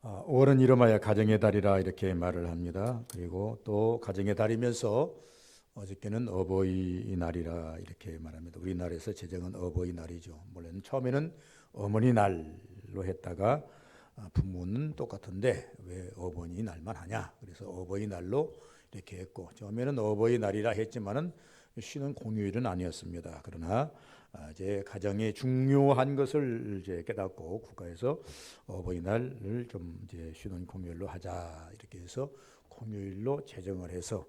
월은 이름하여 가정의 달이라 이렇게 말을 합니다. 그리고 또 가정의 달이면서 어저께는 어버이날이라 이렇게 말합니다. 우리나라에서 제정한 어버이날이죠. 물론 처음에는 어머니날로 했다가 부모는 똑같은데 왜 어머니날만 하냐? 그래서 어버이날로 이렇게 했고, 처음에는 어버이날이라 했지만은 쉬는 공휴일은 아니었습니다. 그러나 이제 가정의 중요한 것을 이제 깨닫고 국가에서 어버이날을 좀 이제 쉬는 공휴일로 하자 이렇게 해서 공휴일로 제정을 해서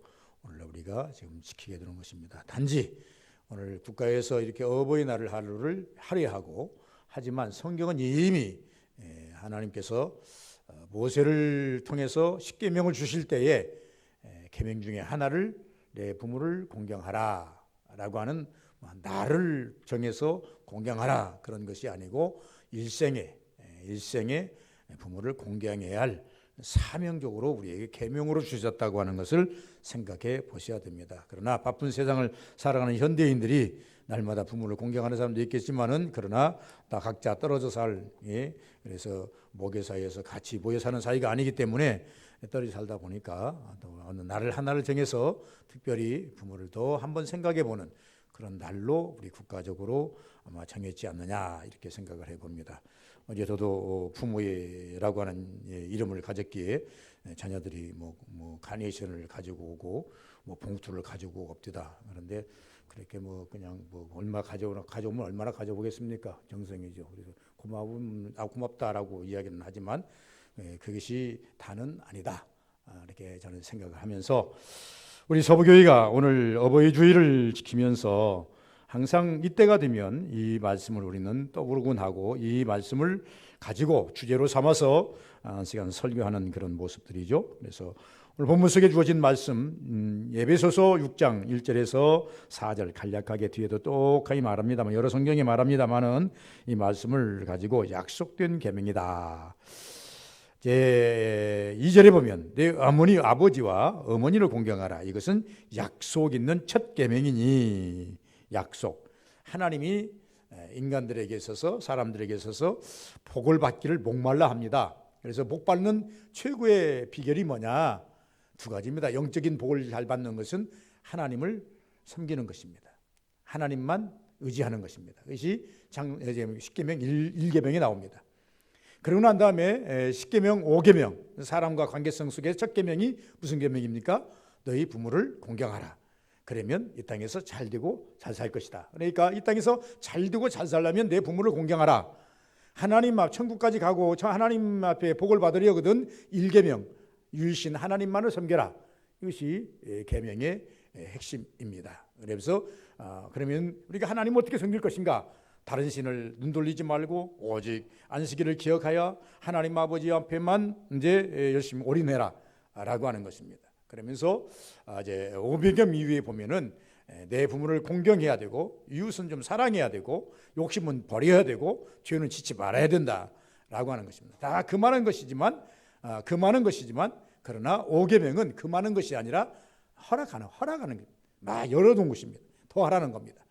오늘 우리가 지금 지키게 되는 것입니다. 단지 오늘 국가에서 이렇게 어버이날을 하루를 할애하고 하지만 성경은 이미 하나님께서 모세를 통해서 십계명을 주실 때에 계명 중에 하나를 내 부모를 공경하라라고 하는 날을 정해서 공경하라 그런 것이 아니고 일생에 부모를 공경해야 할 사명적으로 우리에게 계명으로 주셨다고 하는 것을 생각해 보셔야 됩니다. 그러나 바쁜 세상을 살아가는 현대인들이 날마다 부모를 공경하는 사람도 있겠지만은 그러나 다 각자 떨어져 그래서 모계 사이에서 같이 모여 사는 사이가 아니기 때문에 떨어져 살다 보니까 또 어느 날을 하나를 정해서 특별히 부모를 더 한번 생각해 보는 그런 날로 우리 국가적으로 아마 정했지 않느냐 이렇게 생각을 해봅니다. 어제 저도 부모회라고 하는 이름을 가졌기에 자녀들이 뭐 카네이션을 가지고 오고 뭐 봉투를 가지고 옵디다. 그런데 그렇게 그냥 얼마 가져오면 얼마나 가져보겠습니까? 정성이죠. 그래서 고맙다라고 이야기는 하지만 그것이 다는 아니다. 이렇게 저는 생각을 하면서 우리 서부교회가 오늘 어버이 주일을 지키면서 항상 이때가 되면 이 말씀을 우리는 떠오르곤 하고 이 말씀을 가지고 주제로 삼아서 시간 설교하는 그런 모습들이죠. 그래서 오늘 본문 속에 주어진 말씀 에베소서 6장 1절에서 4절 간략하게 뒤에도 똑같이 말합니다만 여러 성경이 말합니다만은 이 말씀을 가지고 약속된 계명이다. 제 2절에 보면 내 아버지와 어머니를 공경하라. 이것은 약속 있는 첫 계명이니 약속. 하나님이 인간들에게 있어서 사람들에게 있어서 복을 받기를 목말라 합니다. 그래서 복 받는 최고의 비결이 뭐냐? 두 가지입니다. 영적인 복을 잘 받는 것은 하나님을 섬기는 것입니다. 하나님만 의지하는 것입니다. 그것이 십계명 1계명에 나옵니다. 그러고 난 다음에 십계명 5계명 사람과 관계성 속에 첫 계명이 무슨 계명입니까? 너희 부모를 공경하라. 그러면 이 땅에서 잘 되고 잘 살 것이다. 그러니까 이 땅에서 잘 되고 잘 살려면 내 부모를 공경하라. 하나님 앞 천국까지 가고 하나님 앞에 복을 받으려거든 1계명 유일신 하나님만을 섬겨라. 이것이 계명의 핵심입니다. 그래서 그러면 우리가 하나님을 어떻게 섬길 것인가? 다른 신을 눈돌리지 말고 오직 안식일을 기억하여 하나님 아버지 앞에만 이제 열심히 올인해라라고 하는 것입니다. 그러면서 이제 500년 이후에 보면은 내 부모를 공경해야 되고 이웃은 좀 사랑해야 되고 욕심은 버려야 되고 죄는 짓지 말아야 된다라고 하는 것입니다. 다 그 많은 것이지만 그러나 5계명은 그 많은 것이 아니라 허락하는 막 열어둔 것입니다. 더 하라는 겁니다.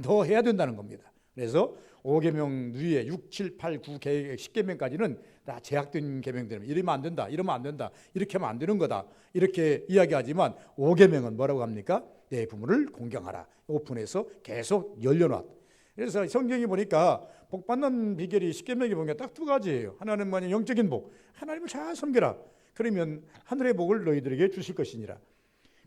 더 해야 된다는 겁니다. 그래서 5계명 위에 6, 7, 8, 9, 10계명까지는 다 제약된 계명들입니다. 이러면 안 된다, 이러면 안 된다, 이렇게 하면 안 되는 거다 이렇게 이야기하지만 5계명은 뭐라고 합니까? 내 부모를 공경하라. 오픈해서 계속 열려놨. 그래서 성경이 보니까 복 받는 비결이 10계명에 보면 딱 두 가지예요. 하나는 뭐냐? 영적인 복. 하나님을 잘 섬겨라. 그러면 하늘의 복을 너희들에게 주실 것이니라.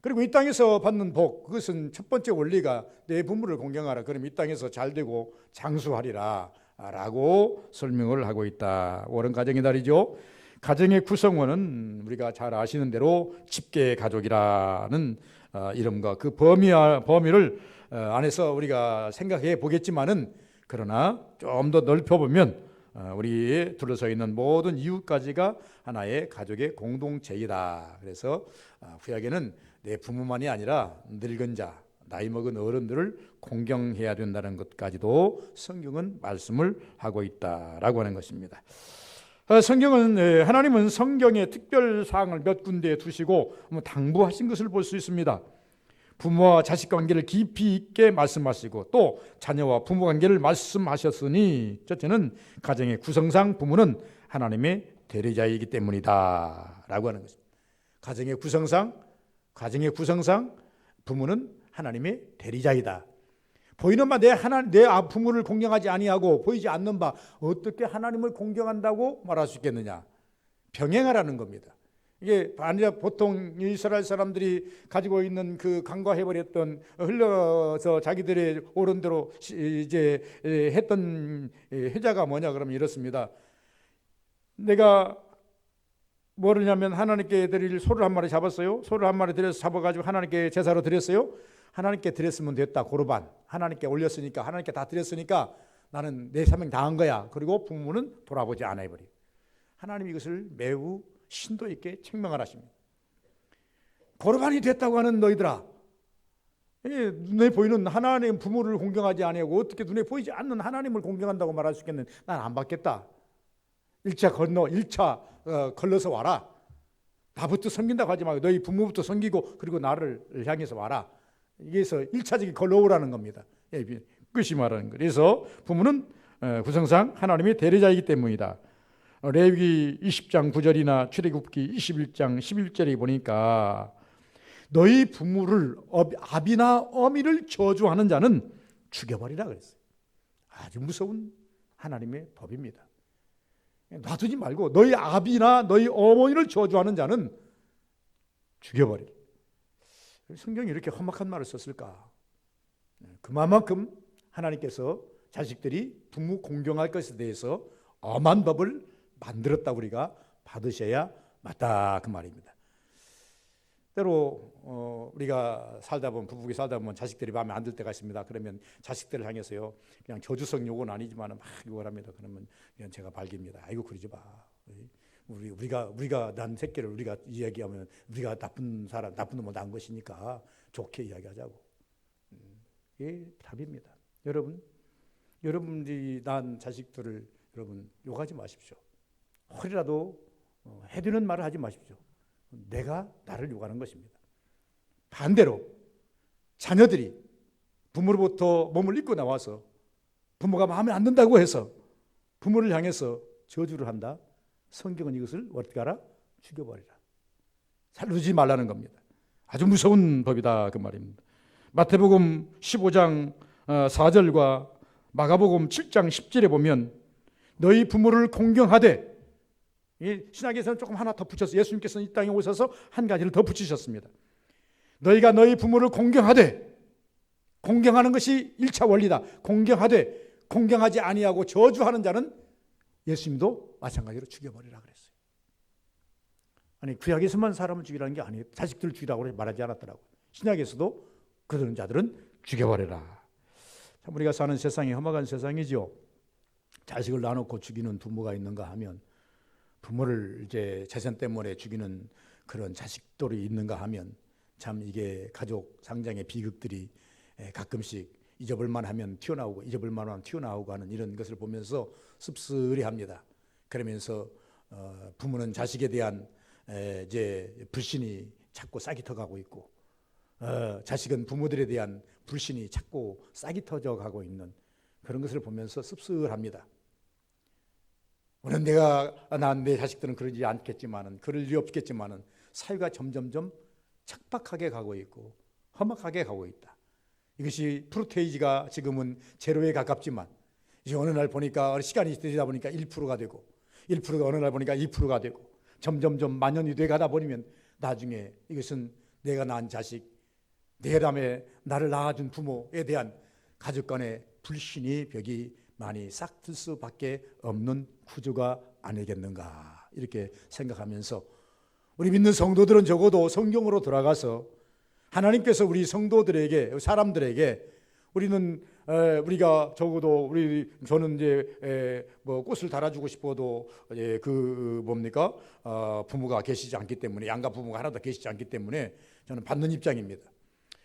그리고 이 땅에서 받는 복, 그것은 첫 번째 원리가 내 부모를 공경하라. 그럼 이 땅에서 잘 되고 장수하리라 라고 설명을 하고 있다. 올해는 가정의 달이죠. 가정의 구성원은 우리가 잘 아시는 대로 집계 가족이라는 이름과 그 범위를 안에서 우리가 생각해 보겠지만은 그러나 좀 더 넓혀보면 우리 둘러서 있는 모든 이웃까지가 하나의 가족의 공동체이다. 그래서 구약에는 내 부모만이 아니라 늙은 자, 나이 먹은 어른들을 공경해야 된다는 것까지도 성경은 말씀을 하고 있다라고 하는 것입니다. 하나님은 성경의 특별 사항을 몇 군데에 두시고 당부하신 것을 볼 수 있습니다. 부모와 자식 관계를 깊이 있게 말씀하시고 또 자녀와 부모 관계를 말씀하셨으니 첫째는 가정의 구성상 부모는 하나님의 대리자이기 때문이다 라고 하는 것입니다. 가정의 구성상 부모는 하나님의 대리자이다. 보이는 바 내 부모를 공경하지 아니하고 보이지 않는 바 어떻게 하나님을 공경한다고 말할 수 있겠느냐. 병행하라는 겁니다. 이게 아니라 보통 이스라엘 사람들이 가지고 있는 그 간과해버렸던 흘러서 자기들의 옳은 대로 이제 했던 회자가 뭐냐 그러면 이렇습니다. 내가 뭐냐면 하나님께 드릴 소를 한 마리 잡았어요. 소를 한 마리 들여서 잡아가지고 하나님께 제사로 드렸어요. 하나님께 드렸으면 됐다. 고르반 하나님께 올렸으니까 하나님께 다 드렸으니까 나는 내 사명 다한 거야. 그리고 부모는 돌아보지 않아 버려. 하나님 이것을 매우 신도 있게 책망을 하십니다. 고르반이 됐다고 하는 너희들아, 눈에 보이는 하나님 부모를 공경하지 아니하고 어떻게 눈에 보이지 않는 하나님을 공경한다고 말할 수 있겠는? 난 안 받겠다. 1차 걸러서 와라. 나부터 섬긴다고 하지 말고 너희 부모부터 섬기고 그리고 나를 향해서 와라. 이게서 1차적인 걸러오라는 겁니다. 끝이 말하는 거예요. 그래서 부모는 구성상 하나님의 대리자이기 때문이다. 레위기 20장 9절이나 출애굽기 21장 11절에 보니까 너희 부모를 아비나 어미를 저주하는 자는 죽여버리라 그랬어요. 아주 무서운 하나님의 법입니다. 놔두지 말고 너희 아비나 너희 어머니를 저주하는 자는 죽여버리라. 성경이 이렇게 험악한 말을 썼을까? 그만큼 하나님께서 자식들이 부모 공경할 것에 대해서 엄한 법을 만들었다 우리가 받으셔야 맞다 그 말입니다. 때로 우리가 살다 보면 부부가 살다 보면 자식들이 마음에 안 들 때가 있습니다. 그러면 자식들을 향해서요 그냥 저주성 욕은 아니지만 막 욕을 합니다. 그러면 그냥 제가 발깁니다. 아이고 그러지 마. 우리가 난 새끼를 우리가 이야기하면 우리가 나쁜 사람 나쁜 놈을 낳은 것이니까 좋게 이야기하자고. 이게 답입니다. 여러분들이 낳은 자식들을 여러분 욕하지 마십시오. 혹이라도 해드리는 말을 하지 마십시오. 내가 나를 욕하는 것입니다. 반대로 자녀들이 부모로부터 몸을 잊고 나와서 부모가 마음에 안 든다고 해서 부모를 향해서 저주를 한다. 성경은 이것을 어떻게 하라? 죽여버리라. 살르지 말라는 겁니다. 아주 무서운 법이다 그 말입니다. 마태복음 15장 4절과 마가복음 7장 10절에 보면 너희 부모를 공경하되, 신약에서는 조금 하나 더 붙여서 예수님께서는 이 땅에 오셔서 한 가지를 더 붙이셨습니다. 너희가 너희 부모를 공경하되, 공경하는 것이 1차 원리다. 공경하되 공경하지 아니하고 저주하는 자는 예수님도 마찬가지로 죽여버리라 그랬어요. 아니 구약에서만 사람을 죽이라는 게 아니에요. 자식들을 죽이라고 말하지 않았더라고요. 신약에서도 그런 자들은 죽여버려라. 참 우리가 사는 세상이 험악한 세상이죠. 자식을 낳아놓고 죽이는 부모가 있는가 하면, 부모를 이제 재산 때문에 죽이는 그런 자식들이 있는가 하면 참 이게 가족 상장의 비극들이 가끔씩 잊어볼만 하면 튀어나오고 잊어볼만 하면 튀어나오고 하는 이런 것을 보면서 씁쓸해합니다. 그러면서 부모는 자식에 대한 이제 불신이 자꾸 싹이 터가고 있고, 자식은 부모들에 대한 불신이 자꾸 싹이 터져 가고 있는 그런 것을 보면서 씁쓸합니다. 물론 난 내 자식들은 그러지 않겠지만은, 그럴 리 없겠지만은 사회가 점점점 척박하게 가고 있고 험악하게 가고 있다. 이것이 프루테이지가 지금은 제로에 가깝지만 이제 어느 날 보니까 시간이 되다 보니까 1%가 되고 1%가 어느 날 보니까 2%가 되고 점점점 만연이 돼 가다 보면 나중에 이것은 내가 낳은 자식, 내 다음에 나를 낳아준 부모에 대한 가족 간의 불신이 벽이 많이 싹 틀 수밖에 없는 구조가 아니겠는가 이렇게 생각하면서, 우리 믿는 성도들은 적어도 성경으로 돌아가서 하나님께서 우리 성도들에게, 사람들에게, 우리가 적어도 저는 이제 뭐 꽃을 달아주고 싶어도 부모가 계시지 않기 때문에, 양가 부모가 하나도 계시지 않기 때문에 저는 받는 입장입니다.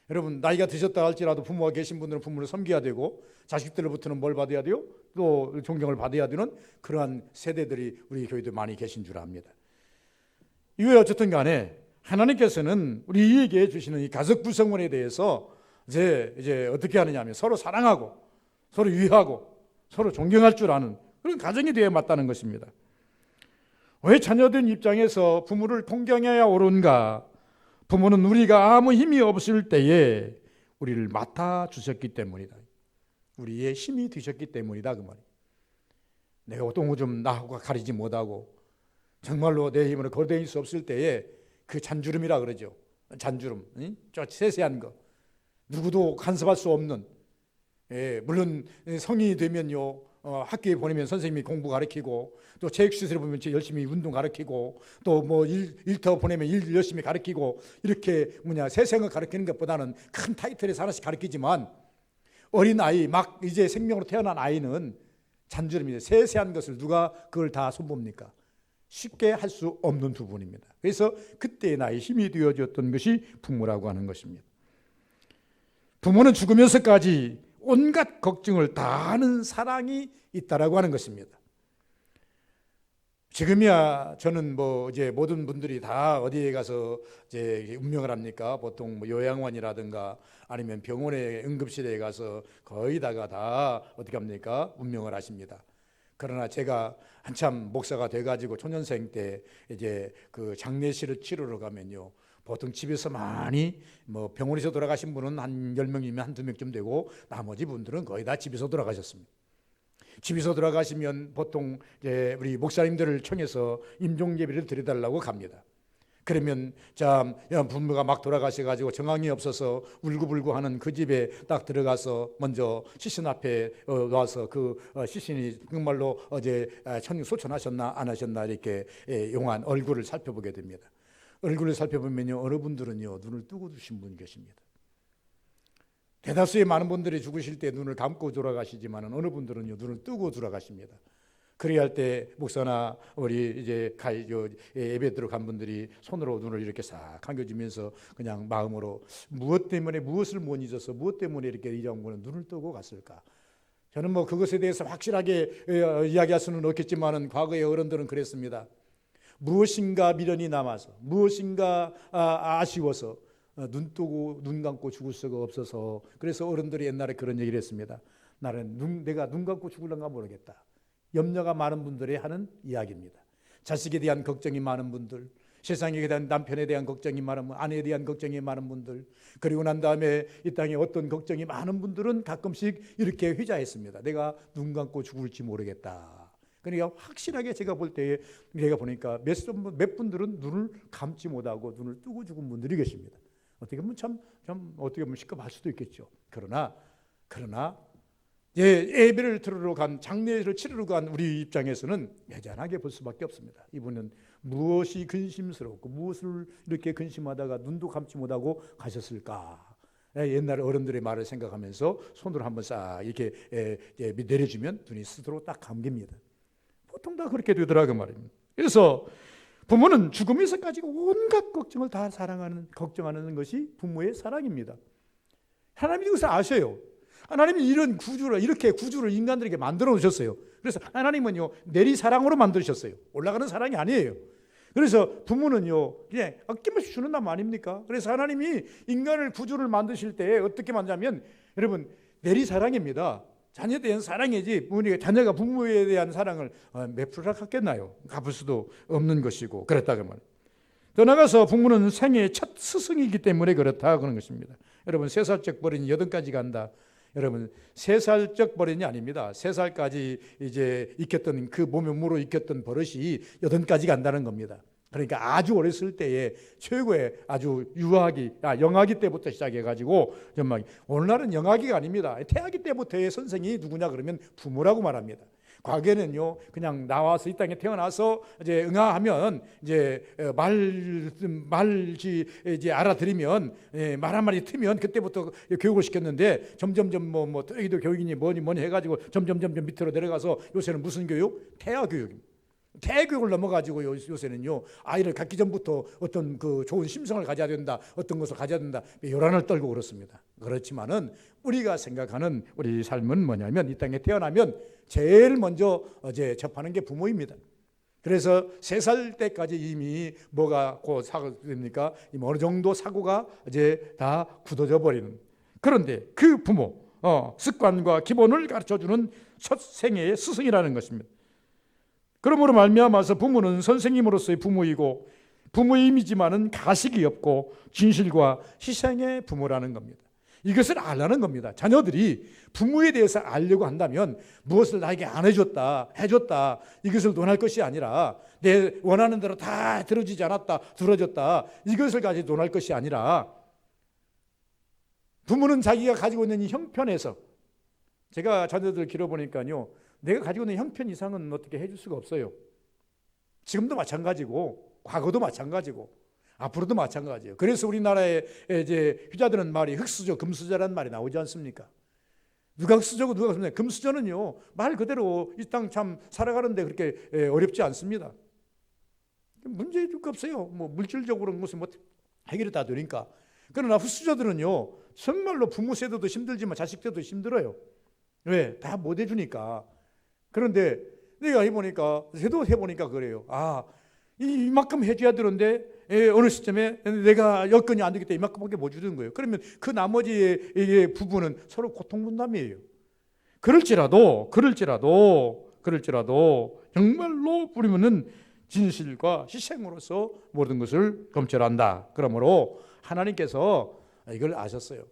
여러분 나이가 드셨다 할지라도 부모가 계신 분들은 부모를 섬겨야 되고, 자식들로부터는 뭘 받아야 돼요? 또 존경을 받아야 되는 그러한 세대들이 우리 교회도 많이 계신 줄 압니다. 이게 어쨌든 간에 하나님께서는 우리에게 주시는 이 가족 구성원에 대해서 이제 어떻게 하느냐 하면 서로 사랑하고 서로 유의하고 서로 존경할 줄 아는 그런 가정이 되어야 맞다는 것입니다. 왜 자녀된 입장에서 부모를 공경해야 옳은가? 부모는 우리가 아무 힘이 없을 때에 우리를 맡아주셨기 때문이다. 우리의 힘이 되셨기 때문이다 그 말이에요. 내가 어떤 거 좀 나하고 가리지 못하고 정말로 내 힘으로 거대할 수 없을 때에 그 잔주름이라 그러죠. 잔주름, 저 세세한 거, 누구도 간섭할 수 없는. 물론 성인이 되면요, 학교에 보내면 선생님이 공부 가르치고, 또 체육시설에 보면 열심히 운동 가르치고, 또 뭐 일터 보내면 일 열심히 가르치고, 이렇게 세상을 가르치는 것보다는 큰 타이틀에서 하나씩 가르치지만, 어린 아이, 막 이제 생명으로 태어난 아이는 잔주름이에요. 세세한 것을 누가 그걸 다 손봅니까? 쉽게 할 수 없는 부분입니다. 그래서 그때의 나의 힘이 되어줬던 것이 부모라고 하는 것입니다. 부모는 죽으면서까지 온갖 걱정을 다 하는 사랑이 있다라고 하는 것입니다. 지금이야 저는 이제 모든 분들이 다 어디에 가서 이제 운명을 합니까? 보통 요양원이라든가 아니면 병원의 응급실에 가서 거의 다가 다 어떻게 합니까? 운명을 하십니다. 그러나 제가 한참 목사가 돼가지고 초년생 때 이제 그 장례식을 치르러 가면요, 보통 집에서 많이 병원에서 돌아가신 분은 한 10명이면 한두 명쯤 되고 나머지 분들은 거의 다 집에서 돌아가셨습니다. 집에서 돌아가시면 보통 이제 우리 목사님들을 청해서 임종예비를 드려달라고 갑니다. 그러면 참 부모가 막 돌아가셔가지고 정황이 없어서 울고불고 하는 그 집에 딱 들어가서 먼저 시신 앞에 와서 그 시신이 정말로 어제 소천하셨나 안 하셨나 이렇게 용한 얼굴을 살펴보게 됩니다. 얼굴을 살펴보면요, 어느 분들은요 눈을 뜨고 두신 분이 계십니다. 대다수의 많은 분들이 죽으실 때 눈을 감고 돌아가시지만 어느 분들은요 눈을 뜨고 돌아가십니다. 그래야 할 때 목사나 우리 이제 예배 들어간 분들이 손으로 눈을 이렇게 싹 감겨주면서 그냥 마음으로 무엇 때문에 무엇을 못 잊어서 무엇 때문에 이렇게 이 장군은 눈을 뜨고 갔을까? 저는 그것에 대해서 확실하게 이야기할 수는 없겠지만은 과거의 어른들은 그랬습니다. 무엇인가 미련이 남아서 무엇인가 아쉬워서 눈 뜨고 눈 감고 죽을 수가 없어서, 그래서 어른들이 옛날에 그런 얘기를 했습니다. 내가 눈 감고 죽을런가 모르겠다. 염려가 많은 분들이 하는 이야기입니다. 자식에 대한 걱정이 많은 분들, 세상에 대한 남편에 대한 걱정이 많은 분들, 아내에 대한 걱정이 많은 분들, 그리고 난 다음에 이 땅에 어떤 걱정이 많은 분들은 가끔씩 이렇게 회자했습니다. 내가 눈 감고 죽을지 모르겠다. 그러니까 확실하게 제가 볼 때에 내가 보니까 몇 분들은 눈을 감지 못하고 눈을 뜨고 죽은 분들이 계십니다. 어떻게 보면 참 어떻게 보면 시급할 수도 있겠죠. 그러나 예배를 들으러 간, 장례를 치르러 간 우리 입장에서는 애잔하게 볼 수밖에 없습니다. 이분은 무엇이 근심스럽고 무엇을 이렇게 근심하다가 눈도 감지 못하고 가셨을까? 옛날 어른들의 말을 생각하면서 손으로 한번 싹 이렇게 내려주면 눈이 스스로 딱 감깁니다. 보통 다 그렇게 되더라고 말입니다. 그래서 부모는 죽으면서까지 온갖 걱정을 다 걱정하는 것이 부모의 사랑입니다. 하나님이 이것을 아셔요. 하나님이 이렇게 구주를 인간들에게 만들어 놓으셨어요. 그래서 하나님은요 내리 사랑으로 만드셨어요. 올라가는 사랑이 아니에요. 그래서 부모는요 그냥 아낌없이 주는 남 아닙니까? 그래서 하나님이 인간을 구주를 만드실 때 어떻게 만드냐면, 여러분, 내리 사랑입니다. 자녀에 대한 사랑이지 자녀가 부모에 대한 사랑을 몇 프로나 갖겠나요? 갚을 수도 없는 것이고 그렇다고 말이에요. 더 나아가서 부모는 생애의 첫 스승이기 때문에 그렇다 그런 것입니다. 여러분, 3살적 버린이 8까지 간다. 여러분, 3살적 버린이 아닙니다. 3살까지 이제 익혔던 그 몸에 물어 익혔던 버릇이 8까지 간다는 겁니다. 그러니까 아주 어렸을 때에 최고의 아주 영아기 때부터 시작해가지고 정말 오늘날은 영아기가 아닙니다. 태아기 때부터의 선생이 누구냐 그러면 부모라고 말합니다. 과거에는요 그냥 나와서 이 땅에 태어나서 이제 응아하면 이제 말지 이제 알아들으면 말 한마디 트면 그때부터 교육을 시켰는데 점점점 또이도 교육이니 뭐니 해가지고 점점 밑으로 내려가서 요새는 무슨 교육? 태아 교육입니다. 태교육을 넘어가지고 요새는요 아이를 갖기 전부터 어떤 그 좋은 심성을 가져야 된다, 어떤 것을 가져야 된다, 요란을 떨고 그렇습니다. 그렇지만은 우리가 생각하는 우리 삶은 뭐냐면, 이 땅에 태어나면 제일 먼저 접하는 게 부모입니다. 그래서 3살 때까지 이미 뭐가 사고입니까? 어느 정도 사고가 이제 다 굳어져 버리는. 그런데 그 부모 습관과 기본을 가르쳐주는 첫 생애의 스승이라는 것입니다. 그러므로 말미암아서 부모는 선생님으로서의 부모이고 부모임이지만은 가식이 없고 진실과 희생의 부모라는 겁니다. 이것을 알라는 겁니다. 자녀들이 부모에 대해서 알려고 한다면 무엇을 나에게 안 해줬다, 해줬다 이것을 논할 것이 아니라 내 원하는 대로 다 들어주지 않았다, 들어줬다 이것을 가지고 논할 것이 아니라 부모는 자기가 가지고 있는 이 형편에서 제가 자녀들 길어보니까요 내가 가지고 있는 형편 이상은 어떻게 해줄 수가 없어요. 지금도 마찬가지고 과거도 마찬가지고 앞으로도 마찬가지예요. 그래서 우리나라에 이제 효자들은 말이 흙수저, 금수저라는 말이 나오지 않습니까? 누가 흙수저고 누가 금수저냐? 금수저는요 말 그대로 이 땅 참 살아가는데 그렇게 어렵지 않습니다. 문제줄 거 없어요. 뭐 물질적으로 무슨 뭐 해결이 다 되니까. 그러나 흙수저들은요 정말로 부모 세대도 힘들지만 자식 세대도 힘들어요. 왜? 다 못 해주니까. 그런데 내가 해보니까 저도 해보니까 그래요. 아 이만큼 해줘야 되는데 어느 시점에 내가 여건이 안 되기 때문에 이만큼밖에 못 주는 거예요. 그러면 그 나머지의 부분은 서로 고통분담이에요. 그럴지라도 정말로 우리는 진실과 희생으로서 모든 것을 검찰한다. 그러므로 하나님께서 이걸 아셨어요.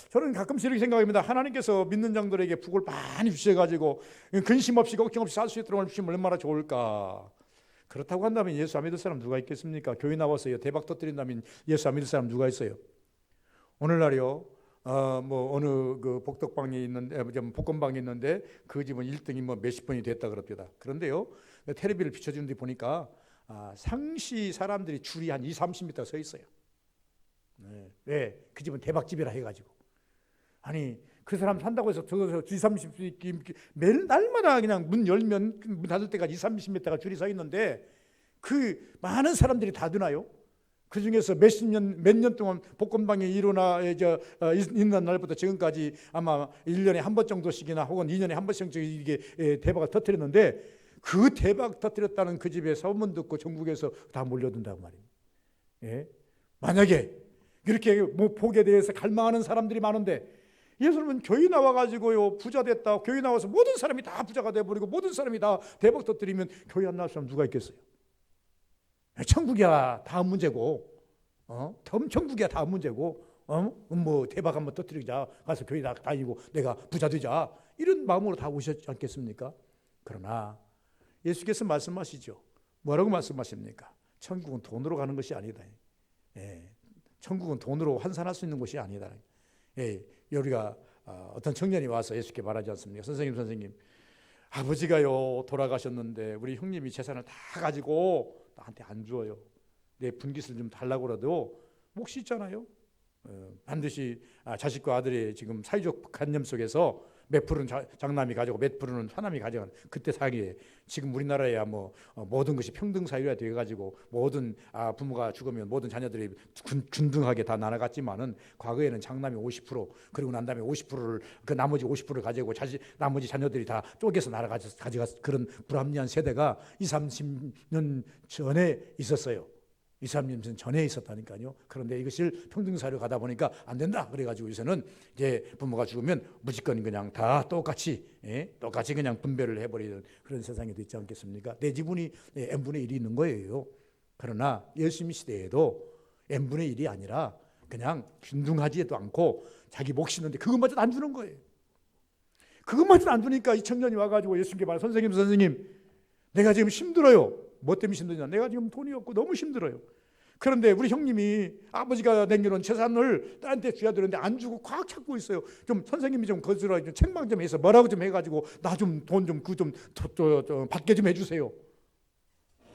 저는 가끔씩 이렇게 생각합니다. 하나님께서 믿는 자들에게 복을 많이 주셔가지고 근심 없이 걱정 없이 살 수 있도록 주시면 얼마나 좋을까. 그렇다고 한다면 예수 안 믿을 사람 누가 있겠습니까? 교회 나와서요 대박 터뜨린다면 예수 안 믿을 사람 누가 있어요? 오늘날이요 뭐 어느 그 복덕방에 있는데 복권방에 있는데 그 집은 1등이 뭐 몇십 번이 됐다 그럽니다. 그런데요 텔레비를 비춰주는 데 보니까 상시 사람들이 줄이 한 20-30m 서 있어요. 네. 왜? 그 집은 대박집이라 해가지고. 아니 그 사람 산다고 해서 저기서 20-30 매일 날마다 그냥 문 열면 문 닫을 때까지 20-30m가 줄이 서 있는데 그 많은 사람들이 다 드나요? 그 중에서 몇 년 동안 복권방에 있는 날부터 지금까지 아마 1년에 한 번 정도씩이나 혹은 2년에 한 번씩 이게 대박을 터뜨렸는데 그 대박 터뜨렸다는 그 집에 소문 듣고 전국에서 다 몰려든다고 말입니다. 예? 만약에 이렇게 뭐 복에 대해서 갈망하는 사람들이 많은데 예수님은 교회 나와가지고요 부자 됐다. 교회 나와서 모든 사람이 다 부자가 돼버리고 모든 사람이 다 대박 터뜨리면 교회 안 나올 사람 누가 있겠어요? 천국이야 다음 문제고, 천국이야 다음 문제고, 뭐 대박 한번 터뜨리자 가서 교회 다니고 내가 부자 되자 이런 마음으로 다 오셨지 않겠습니까? 그러나 예수께서 말씀하시죠. 뭐라고 말씀하십니까? 천국은 돈으로 가는 것이 아니다. 예. 천국은 돈으로 환산할 수 있는 곳이 아니다. 예. 우리가 어떤 청년이 와서 예수께 말하지 않습니까? 선생님 아버지가요 돌아가셨는데 우리 형님이 재산을 다 가지고 나한테 안 줘요. 내 분깃을 좀 달라고 그래도 몫이 있잖아요. 반드시 자식과 아들의 지금 사회적 관념 속에서 몇 프로는 장남이 가지고 몇 프로는 차남이 가져가는 그때 사기에 지금 우리나라야 뭐 모든 것이 평등 사회가 돼가지고 모든 부모가 죽으면 모든 자녀들이 균등하게 다 나눠갔지만은 과거에는 장남이 50% 그리고 난 다음에 50%를 그 나머지 50%를 가지고 나머지 자녀들이 다 쪼개서 가져갔 그런 불합리한 세대가 20-30년 전에 있었어요. 2-3년 전에 있었다니까요. 그런데 이것을 평등사회로 가다 보니까 안 된다. 그래가지고 요새는 이제 부모가 죽으면 무조건 그냥 다 똑같이 그냥 분배를 해버리는 그런 세상이 됐지 않겠습니까? 내 지분이 n분의 1이 있는 거예요. 그러나 예수님 시대에도 n분의 1이 아니라 그냥 균등하지도 않고 자기 몫이 있는데 그것마저도 안 주는 거예요. 그것마저도 안 주니까 이 청년이 와가지고 예수님께 말해 선생님 내가 지금 힘들어요. 뭐 때문에 힘드냐? 내가 지금 돈이 없고 너무 힘들어요. 그런데 우리 형님이 아버지가 남겨놓은 재산을 딸한테 줘야 되는데 안 주고 꽉 찾고 있어요. 좀 선생님이 좀 거들어 책망 좀 해서 뭐라고 좀 해가지고 나 좀 돈 좀 그 좀 받게 좀 해주세요.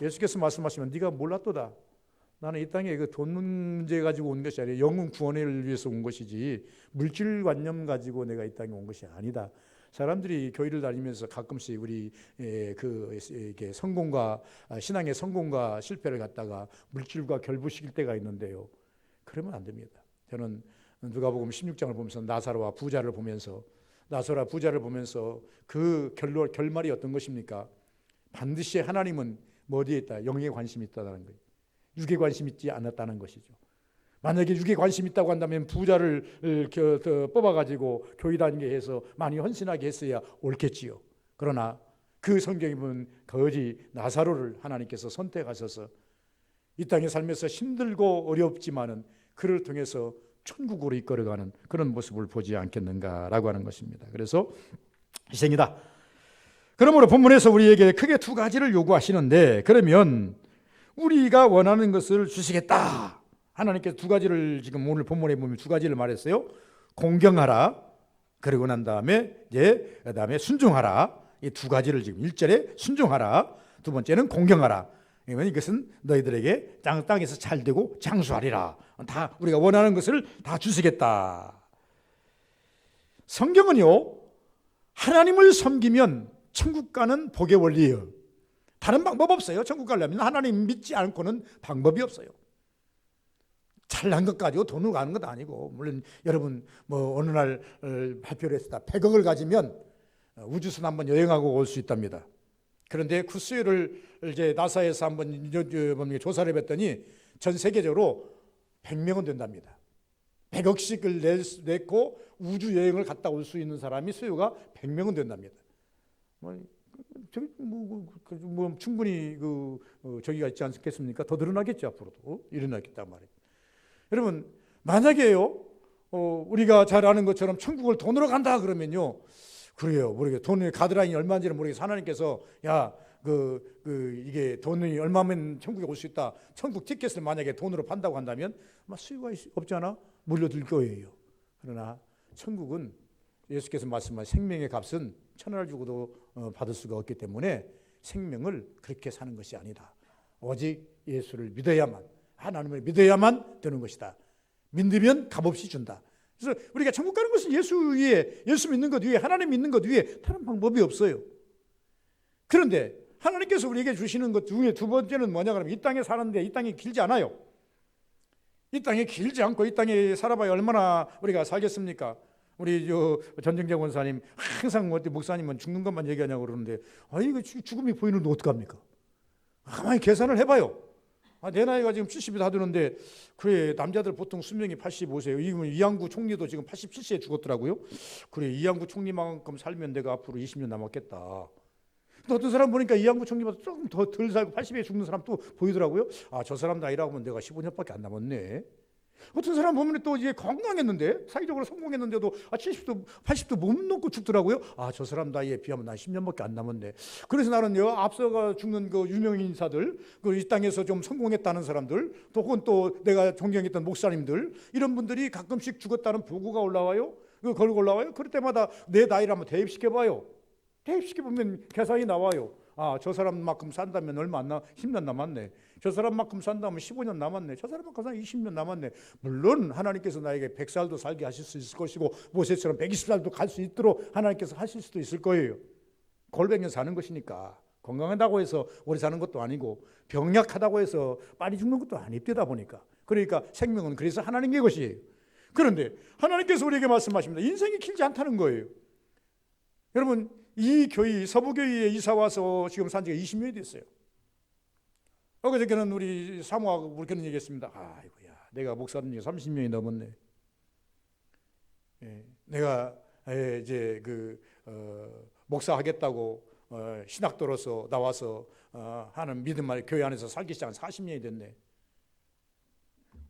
예수께서 말씀하시면 네가 몰랐도다. 나는 이 땅에 그 돈 문제 가지고 온 것이 아니라 영혼 구원을 위해서 온 것이지 물질관념 가지고 내가 이 땅에 온 것이 아니다. 사람들이 교회를 다니면서 가끔씩 우리 이게 성공과 신앙의 성공과 실패를 갖다가 물질과 결부시킬 때가 있는데요. 그러면 안 됩니다. 저는 누가복음 16장을 보면서 나사로와 부자를 보면서 그 결말이 어떤 것입니까? 반드시 하나님은 어디에 있다? 영에 관심이 있다는 거예요. 육에 관심 있지 않았다는 것이죠. 만약에 육에 관심 있다고 한다면 부자를 뽑아가지고 교회 다니게 해서 많이 헌신하게 했어야 옳겠지요. 그러나 그 성경에 보면 거지 나사로를 하나님께서 선택하셔서 이 땅에 살면서 힘들고 어렵지만은 그를 통해서 천국으로 이끌어가는 그런 모습을 보지 않겠는가라고 하는 것입니다. 그래서 희생이다. 그러므로 본문에서 우리에게 크게 두 가지를 요구하시는데, 그러면 우리가 원하는 것을 주시겠다. 하나님께서 두 가지를 지금 오늘 본문에 보면 두 가지를 말했어요. 공경하라. 그러고 난 다음에 그다음에 순종하라. 이 두 가지를 지금 1절에 순종하라. 두 번째는 공경하라. 이것은 너희들에게 땅에서 잘 되고 장수하리라. 다 우리가 원하는 것을 다 주시겠다. 성경은요, 하나님을 섬기면 천국 가는 복의 원리예요. 다른 방법 없어요. 천국 가려면 하나님 믿지 않고는 방법이 없어요. 잘난 것 가지고 돈으로 가는 것도 아니고, 물론 여러분 뭐 어느 날 발표를 했다 100억을 가지면 우주선 한번 여행하고 올 수 있답니다. 그런데 그 수요를 이제 나사에서 한번 조사를 해봤더니 전 세계적으로 100명은 된답니다. 100억씩을 내고 우주 여행을 갔다 올 수 있는 사람이 수요가 100명은 된답니다. 충분히 저기가 있지 않겠습니까? 더 늘어나겠죠. 앞으로도 일어나겠단 말이에요. 여러분, 만약에요, 우리가 잘 아는 것처럼 천국을 돈으로 간다 그러면요, 그래요. 모르겠어요. 돈의 가드라인이 얼마인지는 모르겠어요. 하나님께서 이게 돈이 얼마면 천국에 올 수 있다. 천국 티켓을 만약에 돈으로 판다고 한다면 수요가 없잖아. 몰려들 거예요. 그러나 천국은 예수께서 말씀하신 생명의 값은 1,000원을 주고도 받을 수가 없기 때문에 생명을 그렇게 사는 것이 아니다. 오직 예수를 믿어야만, 하나님을 믿어야만 되는 것이다. 믿으면 값없이 준다. 그래서 우리가 천국 가는 것은 예수 믿는 것 위에, 하나님 믿는 것 위에 다른 방법이 없어요. 그런데 하나님께서 우리에게 주시는 것 중에 두 번째는 뭐냐 그러면 이 땅에 사는데 이 땅이 길지 않아요. 이 땅이 길지 않고 이 땅에 살아봐야 얼마나 우리가 살겠습니까? 우리 전정재 원사님 항상 목사님은 죽는 것만 얘기하냐고 그러는데, 이거 죽음이 보이는데 어떡합니까? 가만히 계산을 해봐요. 내 나이가 지금 70이 다 되는데, 그래, 남자들 보통 수명이 85세예요. 이양구 총리도 지금 87세에 죽었더라고요. 그래, 이양구 총리만큼 살면 내가 앞으로 20년 남았겠다. 또 어떤 사람 보니까 이양구 총리보다 조금 더 덜 살고 80에 죽는 사람 또 보이더라고요. 저 사람 나이라고 하면 내가 15년밖에 안 남았네. 어떤 사람 보면 또 이제 건강했는데, 사회적으로 성공했는데도 70도 80도 못 넘고 죽더라고요. 저 사람 나이에 비하면 난 10년밖에 안 남았네. 그래서 나는요, 앞서가 죽는 그 유명 인사들, 이 땅에서 좀 성공했다는 사람들, 또 혹은 또 내가 존경했던 목사님들, 이런 분들이 가끔씩 죽었다는 보고가 올라와요. 걸고 올라와요. 그럴 때마다 내 나이를 한번 대입시켜봐요. 대입시켜보면 계산이 나와요. 저 사람만큼 산다면 얼마 안 10년 남았네. 저 사람만큼 산다면 15년 남았네. 저 사람만큼 산다면 20년 남았네. 물론 하나님께서 나에게 100살도 살게 하실 수 있을 것이고, 모세처럼 120살도 갈 수 있도록 하나님께서 하실 수도 있을 거예요. 골뱅이 사는 것이니까. 건강하다고 해서 오래 사는 것도 아니고, 병약하다고 해서 빨리 죽는 것도 아닙니다 보니까. 그러니까 생명은 그래서 하나님의 것이에요. 그런데 하나님께서 우리에게 말씀하십니다. 인생이 길지 않다는 거예요. 여러분, 이 교회, 서부교회에 이사와서 지금 산 지가 20년이 됐어요. 그저께는 우리 사모하고 그렇게 얘기했습니다. 아이고야, 내가 목사님 30년이 넘었네. 내가 이제 목사 하겠다고 신학도로서 나와서 하는 믿음만 교회 안에서 살기 시작한 40년이 됐네.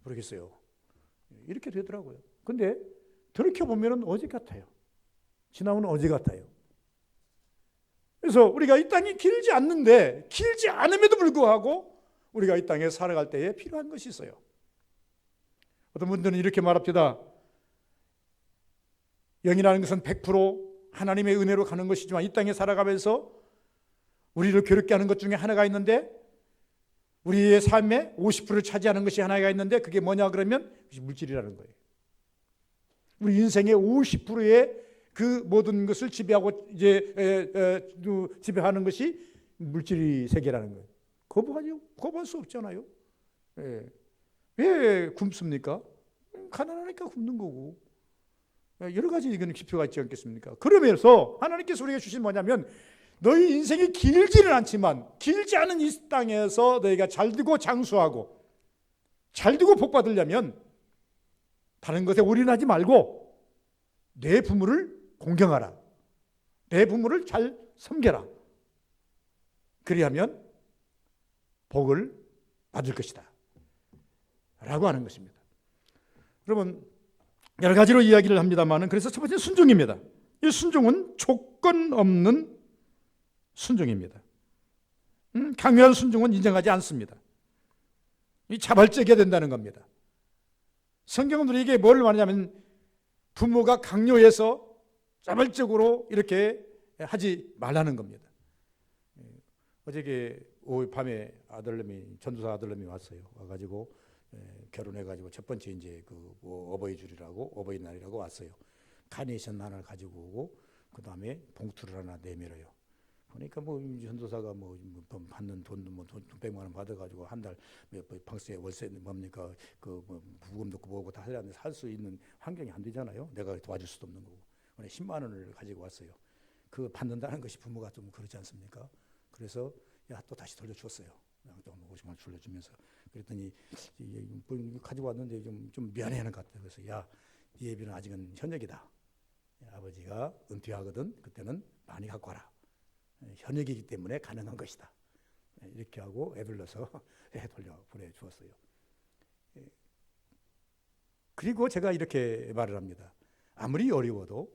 모르겠어요. 이렇게 되더라고요. 근데 돌이켜보면 어제 같아요. 지나오는 어제 같아요. 그래서 우리가 이 땅이 길지 않는데, 길지 않음에도 불구하고 우리가 이 땅에 살아갈 때에 필요한 것이 있어요. 어떤 분들은 이렇게 말합니다. 영이라는 것은 100% 하나님의 은혜로 가는 것이지만, 이 땅에 살아가면서 우리를 괴롭게 하는 것 중에 하나가 있는데, 우리의 삶의 50%를 차지하는 것이 하나가 있는데, 그게 뭐냐 그러면 그것이 물질이라는 거예요. 우리 인생의 50%의 그 모든 것을 지배하고 지배하는 것이 물질의 세계라는 거예요. 거부할 수 없잖아요. 왜 굶습니까? 가난하니까 굶는 거고. 여러 가지 이건 기표가 있지 않겠습니까? 그러면서 하나님께서 우리에게 주신 뭐냐면, 너희 인생이 길지는 않지만, 길지 않은 이 땅에서 너희가 잘되고 장수하고 잘되고 복받으려면 다른 것에 올인하지 말고 내 부모를 공경하라. 내 부모를 잘 섬겨라. 그리하면 복을 받을 것이다 라고 하는 것입니다. 여러분, 여러 가지로 이야기를 합니다만, 그래서 첫 번째 순종입니다. 이 순종은 조건 없는 순종입니다. 강요한 순종은 인정하지 않습니다. 이 자발적이어야 된다는 겁니다. 성경은 우리에게 뭘 말하냐면 부모가 강요해서 자발적으로 이렇게 하지 말라는 겁니다. 어저께 오후 밤에 전도사 아들놈이 왔어요. 와가지고 결혼해가지고 첫 번째 이제 어버이줄이라고 어버이날이라고 왔어요. 카네이션 하나 가지고 오고 그 다음에 봉투를 하나 내밀어요. 그러니까 전도사가 받는 돈 100만 원 받아가지고 한 달 방세 월세 뭡니까 부금 넣고 뭐고 다 하려면 살 수 있는 환경이 안 되잖아요. 내가 도와줄 수도 없는 거고. 10만 원을 가지고 왔어요. 그 받는다는 것이 부모가 좀 그렇지 않습니까? 그래서 또 다시 돌려줬어요. 또 50만 원 돌려주면서 그랬더니 가지고 왔는데 좀 미안해하는 것 같아요. 그래서 네 예비는 아직은 현역이다. 아버지가 은퇴하거든. 그때는 많이 갖고 와라. 현역이기 때문에 가능한 것이다. 이렇게 하고 애들러서 돌려 보내주었어요. 그리고 제가 이렇게 말을 합니다. 아무리 어려워도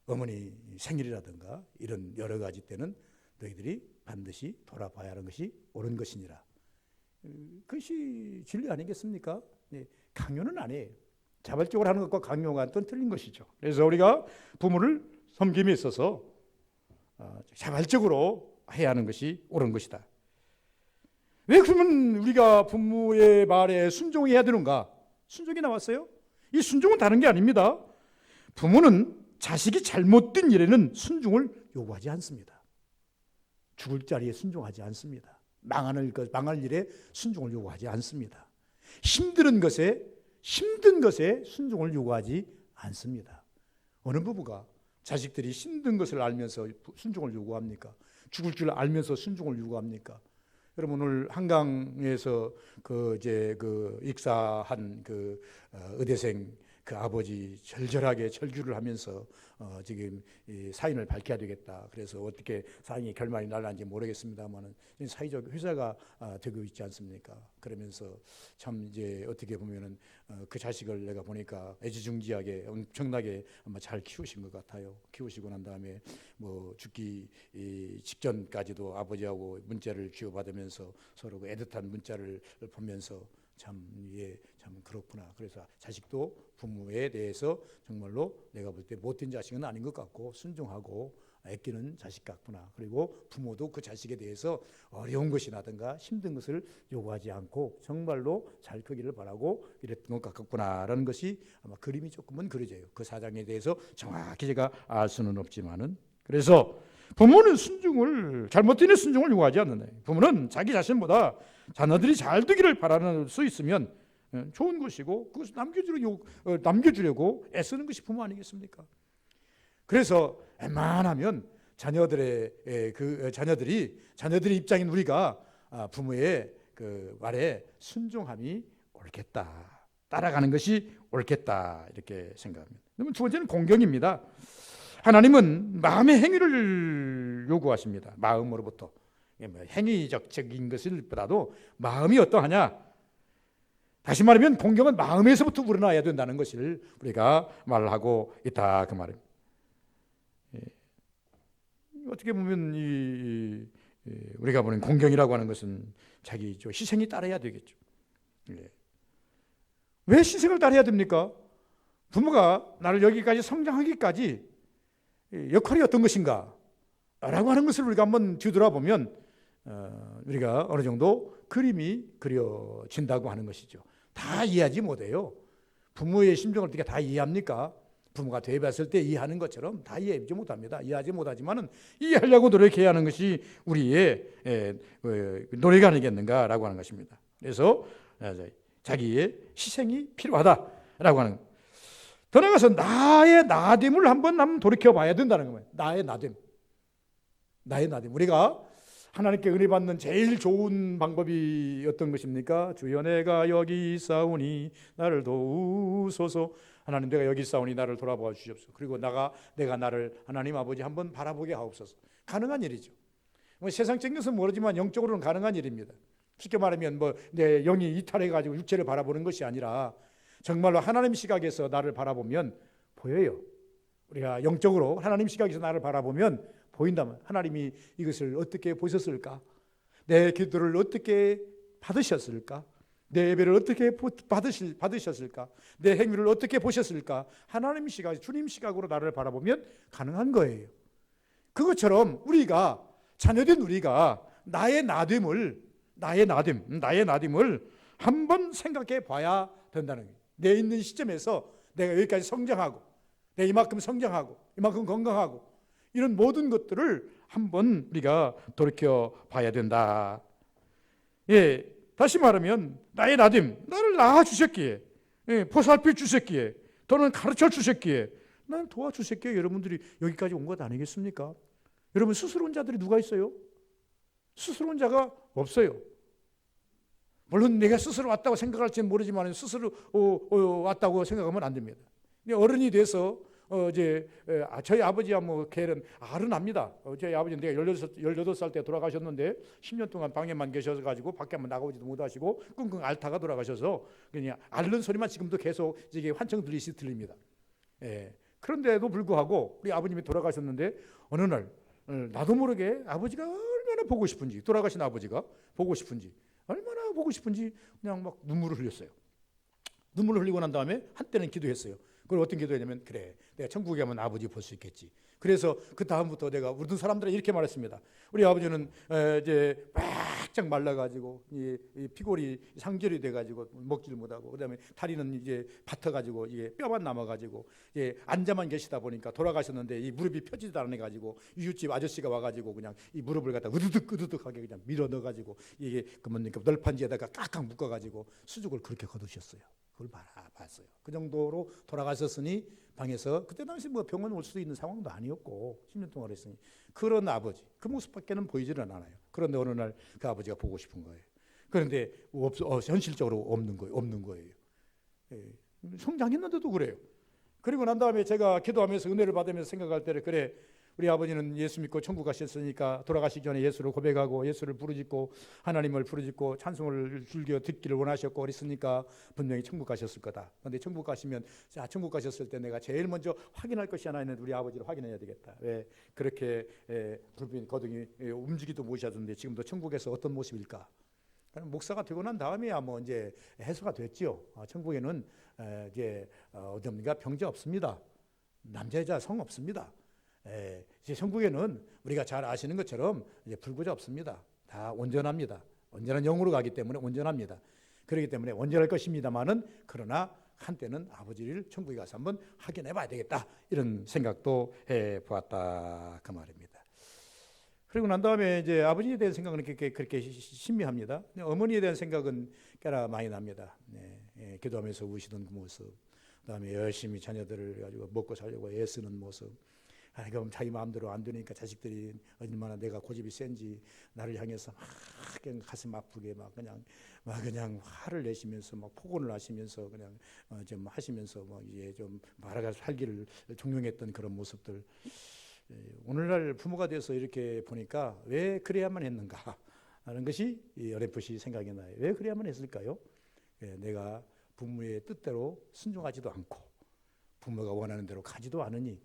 어머니 생일이라든가 이런 여러 가지 때는 너희들이 반드시 돌아봐야 하는 것이 옳은 것이니라. 그것이 진리 아니겠습니까? 강요는 아니에요. 자발적으로 하는 것과 강요가 또 틀린 것이죠. 그래서 우리가 부모를 섬김에 있어서 자발적으로 해야 하는 것이 옳은 것이다. 왜 그러면 우리가 부모의 말에 순종해야 되는가? 순종이 나왔어요? 이 순종은 다른 게 아닙니다. 부모는 자식이 잘못된 일에는 순종을 요구하지 않습니다. 죽을 자리에 순종하지 않습니다. 망할 일에 순종을 요구하지 않습니다. 힘든 것에 순종을 요구하지 않습니다. 어느 부부가 자식들이 힘든 것을 알면서 순종을 요구합니까? 죽을 줄 알면서 순종을 요구합니까? 여러분, 오늘 한강에서 익사한 의대생 그 아버지 절절하게 절규를 하면서 지금 사인을 밝혀야 되겠다. 그래서 어떻게 사인이 결말이 날는지 모르겠습니다만은 사회적 회사가 되고 있지 않습니까? 그러면서 참 이제 어떻게 보면은 그 자식을 내가 보니까 애지중지하게 엄청나게 아마 잘 키우신 것 같아요. 키우시고 난 다음에 죽기 직전까지도 아버지하고 문자를 주고받으면서 서로 그 애틋한 문자를 보면서 참 그렇구나. 그래서 자식도 부모에 대해서 정말로 내가 볼 때 못된 자식은 아닌 것 같고 순종하고 아끼는 자식 같구나. 그리고 부모도 그 자식에 대해서 어려운 것이라든가 힘든 것을 요구하지 않고 정말로 잘 크기를 바라고 이랬던 것 같구나라는 것이 아마 그림이 조금은 그려져요. 그 사장에 대해서 정확히 제가 알 수는 없지만은, 그래서 부모는 잘못된 순종을 요구하지 않는다. 부모는 자기 자신보다 자녀들이 잘 되기를 바라는 수 있으면 좋은 것이고 그것을 남겨주려고 애쓰는 것이 부모 아니겠습니까? 그래서 웬만하면 자녀들의 입장인 우리가 부모의 그 말에 순종함이 옳겠다, 따라가는 것이 옳겠다 이렇게 생각합니다. 그러면 두 번째는 공경입니다. 하나님은 마음의 행위를 요구하십니다. 마음으로부터. 행위적인 것을 보다도 마음이 어떠하냐. 다시 말하면 공경은 마음에서부터 우러나야 된다는 것을 우리가 말하고 있다 그 말입니다. 어떻게 보면 우리가 보는 공경이라고 하는 것은 자기 희생이 따라야 되겠죠. 왜 희생을 따라야 됩니까? 부모가 나를 여기까지 성장하기까지 역할이 어떤 것인가 라고 하는 것을 우리가 한번 뒤돌아보면 우리가 어느 정도 그림이 그려진다고 하는 것이죠. 다 이해하지 못해요. 부모의 심정을 어떻게 다 이해합니까? 부모가 되어봤을 때 이해하는 것처럼 다 이해하지 못합니다. 이해하지 못하지만은 이해하려고 노력해야 하는 것이 우리의 노력 아니겠는가라고 하는 것입니다. 그래서 자기의 희생이 필요하다라고 하는 것. 더 나아가서 나의 나됨을 한번 돌이켜봐야 된다는 거예요. 나의 나됨. 우리가 하나님께 은혜 받는 제일 좋은 방법이 어떤 것입니까? 주여 내가 여기 있사오니 나를 도우소서. 하나님 내가 여기 있사오니 나를 돌아보아 주시옵소서. 그리고 내가 나를 하나님 아버지 한번 바라보게 하옵소서. 가능한 일이죠. 뭐 세상적인 것은 모르지만 영적으로는 가능한 일입니다. 쉽게 말하면 뭐 내 영이 이탈해가지고 육체를 바라보는 것이 아니라 정말로 하나님 시각에서 나를 바라보면 보여요. 우리가 영적으로 하나님 시각에서 나를 바라보면 보인다면 하나님이 이것을 어떻게 보셨을까? 내 기도를 어떻게 받으셨을까? 내 예배를 어떻게 받으셨을까? 내 행위를 어떻게 보셨을까? 하나님 시각, 주님 시각으로 나를 바라보면 가능한 거예요. 그것처럼 우리가 자녀된 우리가 나의 나됨을 한번 생각해 봐야 된다는 거예요. 내 있는 시점에서 내가 여기까지 성장하고 내가 이만큼 성장하고 이만큼 건강하고 이런 모든 것들을 한번 우리가 돌이켜 봐야 된다. 예, 다시 말하면 나의 나됨, 나를 낳아 주셨기에, 보살펴 주셨기에, 또는 가르쳐 주셨기에, 나는 도와주셨기에 여러분들이 여기까지 온 것 아니겠습니까? 여러분 스스로 온 자들이 누가 있어요? 스스로 온 자가 없어요. 물론 내가 스스로 왔다고 생각할지는 모르지만 스스로 왔다고 생각하면 안 됩니다. 어른이 돼서 저희 아버지야 뭐 걔는 아른합니다. 저희 아버지는 내가 18살 때 돌아가셨는데 10년 동안 방에만 계셔가지고 밖에 한번 나가보지도 못하시고 끙끙 앓다가 돌아가셔서 그냥 앓는 소리만 지금도 계속 이게 환청 들립니다. 예. 그런데도 불구하고 우리 아버님이 돌아가셨는데 어느 날 나도 모르게 아버지가 얼마나 보고 싶은지, 돌아가신 아버지가 보고 싶은지, 얼마나 보고 싶은지 그냥 막 눈물을 흘렸어요. 눈물을 흘리고 난 다음에 한때는 기도했어요. 그걸 어떤 기도했냐면, 그래, 내가 천국에 가면 아버지 볼 수 있겠지. 그래서 그 다음부터 내가 모든 사람들은 이렇게 말했습니다. 우리 아버지는 이제 바짝 말라가지고 이 피골이 상절이 돼가지고 먹지를 못하고, 그다음에 다리는 이제 밭어가지고 이게 뼈만 남아가지고 이제 앉아만 계시다 보니까 돌아가셨는데 이 무릎이 펴지도 않아가지고 이웃집 아저씨가 와가지고 그냥 이 무릎을 갖다 으드득하게 그냥 밀어 넣어가지고 이게 그러면 널판지에다가 깍깍 묶어가지고 수족을 그렇게 거두셨어요. 그걸 봤어요. 그 정도로 돌아가셨으니 방에서 그때 당시 뭐 병원 올 수도 있는 상황도 아니었고 10년 동안 했으니 그런 아버지 그 모습밖에는 보이지는 않아요. 그런데 어느 날 그 아버지가 보고 싶은 거예요. 그런데 현실적으로 없는 거예요. 예. 성장했는데도 그래요. 그리고 난 다음에 제가 기도하면서 은혜를 받으면서 생각할 때를, 그래, 우리 아버지는 예수 믿고 천국 가셨으니까 돌아가시기 전에 예수를 고백하고 예수를 부르짖고 하나님을 부르짖고 찬송을 즐겨 듣기를 원하셨고 그랬으니까 분명히 천국 가셨을 거다. 그런데 천국 가시면, 자, 천국 가셨을 때 내가 제일 먼저 확인할 것이 하나 있는데 우리 아버지를 확인해야 되겠다. 왜 그렇게 불빛 거둥이 움직이도 못하셨는데 지금도 천국에서 어떤 모습일까? 목사가 되고 난 다음에야 뭐 이제 해소가 됐지요. 천국에는 이제 어디입니까? 병자 없습니다. 남자 여자 성 없습니다. 이제 천국에는 우리가 잘 아시는 것처럼 이제 불구자 없습니다. 다 온전합니다. 온전한 영으로 가기 때문에 온전합니다. 그렇기 때문에 온전할 것입니다만은, 그러나 한때는 아버지를 천국에 가서 한번 확인해 봐야 되겠다, 이런 생각도 해 보았다, 그 말입니다. 그리고 난 다음에 이제 아버지에 대한 생각은 그렇게 신미합니다. 어머니에 대한 생각은 꽤나 많이 납니다. 기도하면서 우시던 그 모습, 그다음에 열심히 자녀들을 가지고 먹고 살려고 애쓰는 모습. 그럼 자기 마음대로 안 되니까 자식들이 얼마나 내가 고집이 센지 나를 향해서 막 그냥 가슴 아프게 막 그냥 화를 내시면서 막 폭언을 하시면서 그냥 좀 하시면서 막 이제 좀 말아가 살기를 종용했던 그런 모습들. 오늘날 부모가 돼서 이렇게 보니까 왜 그래야만 했는가 하는 것이 어렴풋이 생각이 나요. 왜 그래야만 했을까요? 내가 부모의 뜻대로 순종하지도 않고 부모가 원하는 대로 가지도 않으니,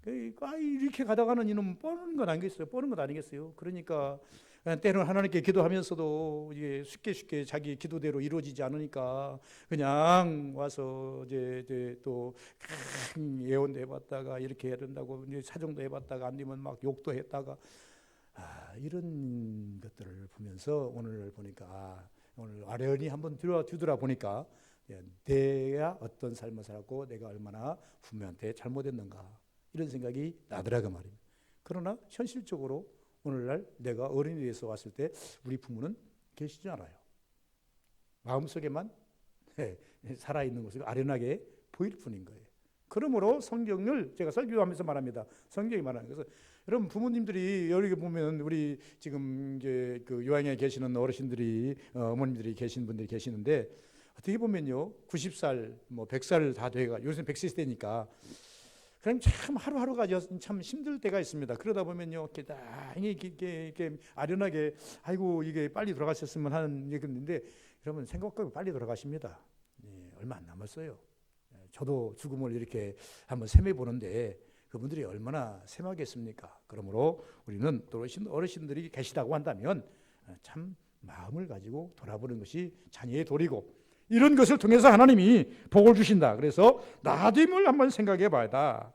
이렇게 가다가는 이놈 뻔한 건 아니겠어요? 뻔한 것 아니겠어요? 그러니까 때로는 하나님께 기도하면서도 이게 쉽게 자기 기도대로 이루어지지 않으니까 그냥 와서 이제 또 예언도 해봤다가 이렇게 해야 된다고 이제 사정도 해봤다가 안 되면 막 욕도 했다가 이런 것들을 보면서 오늘 보니까 오늘 아련히 한번 뒤돌아보니까 내가 어떤 삶을 살았고 내가 얼마나 부모한테 잘못했는가, 이런 생각이 나더라고 말입니다. 그러나 현실적으로 오늘날 내가 어른이 돼서 왔을 때 우리 부모는 계시지 않아요. 마음속에만 살아있는 것을 아련하게 보일 뿐인 거예요. 그러므로 성경을 제가 설교하면서 말합니다. 성경이 말하는 것은, 여러분 부모님들이 여기 보면 우리 지금 이제 그 요양에 계시는 어르신들이 어머님들이 계신 분들이 계시는데, 어떻게 보면요 90살 뭐 100살 다 돼가, 요새 100세 시대니까 그럼 참 하루하루가 참 힘들 때가 있습니다. 그러다 보면요, 이렇게 아련하게 아이고 이게 빨리 돌아가셨으면 하는 얘기인데 여러분 생각보다 빨리 돌아가십니다. 얼마 안 남았어요. 저도 죽음을 이렇게 한번 셈해 보는데 그분들이 얼마나 셈하겠습니까? 그러므로 우리는 또 어르신들이 계시다고 한다면 참 마음을 가지고 돌아보는 것이 자녀의 도리고 이런 것을 통해서 하나님이 복을 주신다. 그래서 나됨을 한번 생각해 봐야.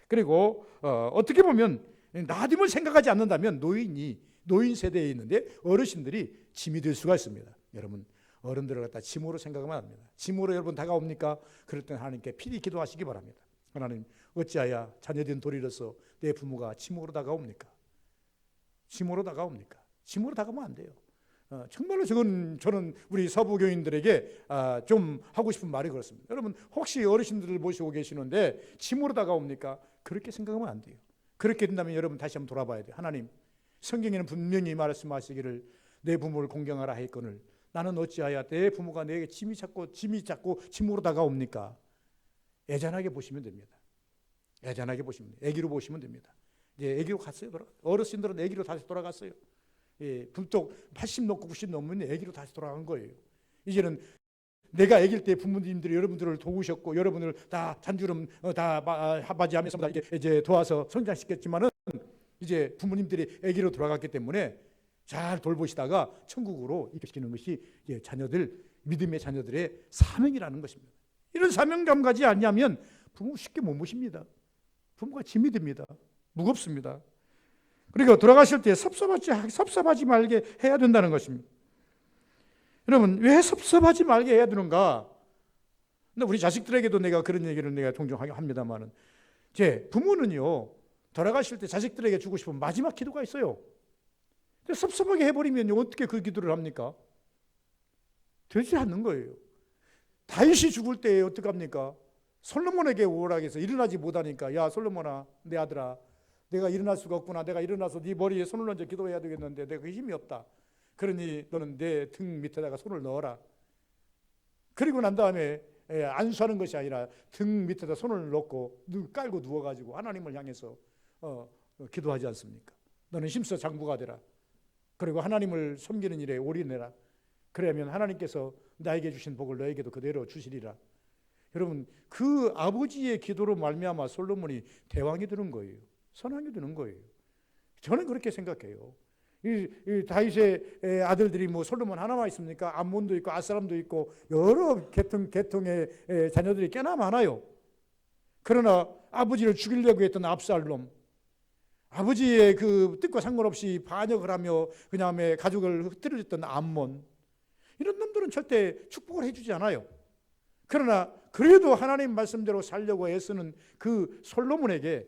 그리고 어떻게 보면 나됨을 생각하지 않는다면 노인 세대에 있는데 어르신들이 짐이 될 수가 있습니다. 여러분 어른들을 갖다 짐으로 생각하면 안 됩니다. 짐으로 여러분 다가옵니까? 그럴 때 하나님께 필히 기도하시기 바랍니다. 하나님 어찌하여 자녀된 도리로서 내 부모가 짐으로 다가옵니까? 짐으로 다가옵니까? 짐으로 다가오면 안 돼요. 정말로 저는 우리 서부교인들에게 좀 하고 싶은 말이 그렇습니다. 여러분 혹시 어르신들을 모시고 계시는데 짐으로 다가옵니까? 그렇게 생각하면 안 돼요. 그렇게 된다면 여러분 다시 한번 돌아봐야 돼요. 하나님 성경에는 분명히 말씀하시기를 내 부모를 공경하라 했거늘 나는 어찌하여 내 부모가 내게 짐이 작고 짐으로 다가옵니까? 애잔하게 보시면 됩니다. 애잔하게 보시면 돼요. 애기로 보시면 됩니다. 이제 애기로 갔어요. 어르신들은 애기로 다시 돌아갔어요. 불독 80 넘고 90 넘으면 애기로 다시 돌아간 거예요. 이제는 내가 애길 때 부모님들이 여러분들을 도우셨고 여러분을 다 잔주름 다 하바지하면서 이제 도와서 성장시켰지만은 이제 부모님들이 애기로 돌아갔기 때문에 잘 돌보시다가 천국으로 입히시키는 것이 이제 믿음의 자녀들의 사명이라는 것입니다. 이런 사명감 가지 않냐면 부모 쉽게 못 모십니다. 부모가 짐이 됩니다. 무겁습니다. 그러니까 돌아가실 때 섭섭하지 말게 해야 된다는 것입니다. 여러분 왜 섭섭하지 말게 해야 되는가? 근데 우리 자식들에게도 내가 그런 얘기를 내가 종종 합니다만은 제 부모는요 돌아가실 때 자식들에게 주고 싶은 마지막 기도가 있어요. 근데 섭섭하게 해버리면 어떻게 그 기도를 합니까? 되지 않는 거예요. 다윗이 죽을 때 어떡합니까? 솔로몬에게 오락해서 일어나지 못하니까 야 솔로몬아 내 아들아 내가 일어날 수가 없구나. 내가 일어나서 네 머리에 손을 얹어 기도해야 되겠는데 내가 힘이 없다. 그러니 너는 내 등 밑에다가 손을 넣어라. 그리고 난 다음에 안수하는 것이 아니라 등 밑에다 손을 넣고 깔고 누워가지고 하나님을 향해서 기도하지 않습니까? 너는 힘써 장부가 되라. 그리고 하나님을 섬기는 일에 올인해라. 그러면 하나님께서 나에게 주신 복을 너에게도 그대로 주시리라. 여러분 그 아버지의 기도로 말미암아 솔로몬이 대왕이 되는 거예요. 선왕이 되는 거예요. 저는 그렇게 생각해요. 이 다윗의 아들들이 뭐 솔로몬 하나만 있습니까? 암몬도 있고 아사람도 있고 여러 계통의 자녀들이 꽤나 많아요. 그러나 아버지를 죽이려고 했던 압살롬, 아버지의 그 뜻과 상관없이 반역을 하며 그다음에 가족을 흩뜨렸던 암몬, 이런 놈들은 절대 축복을 해주지 않아요. 그러나 그래도 하나님 말씀대로 살려고 애쓰는 그 솔로몬은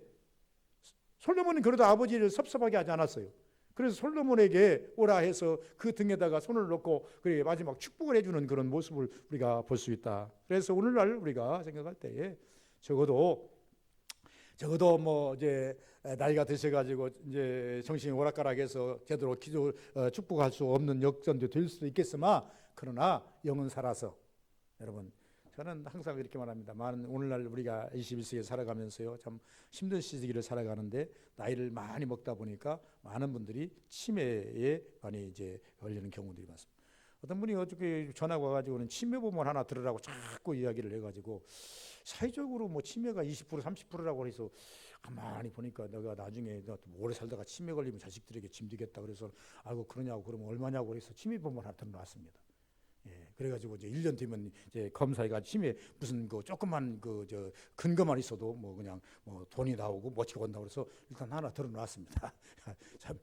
그래도 아버지를 섭섭하게 하지 않았어요. 그래서 솔로몬에게 오라 해서 그 등에다가 손을 놓고 그래 마지막 축복을 해주는 그런 모습을 우리가 볼 수 있다. 그래서 오늘날 우리가 생각할 때에 적어도 뭐 이제 나이가 드셔가지고 이제 정신이 오락가락해서 제대로 축복할 수 없는 역전도 될 수도 있겠으나 그러나 영은 살아서 여러분. 저는 항상 이렇게 말합니다. 오늘날 우리가 21세기에 살아가면서요, 참 힘든 시기를 살아가는데 나이를 많이 먹다 보니까 많은 분들이 치매에 많이 이제 걸리는 경우들이 많습니다. 어떤 분이 어저께 전화가 와가지고는 치매보험 하나 들으라고 자꾸 이야기를 해가지고 사회적으로 뭐 치매가 20% 30%라고 해서 가만히 보니까 내가 나중에 오래 살다가 치매 걸리면 자식들에게 짐지겠다 그래서 아이고 그러냐고 그러면 얼마냐고 그래서 치매보험 하나 들어놨습니다. 그래가지고 이제 1년 뒤면 이제 검사해가 치매 무슨 그 조그만 저 근거만 있어도 뭐 그냥 뭐 돈이 나오고 멋지고 온다고 그래서 일단 하나 들어놨습니다. 참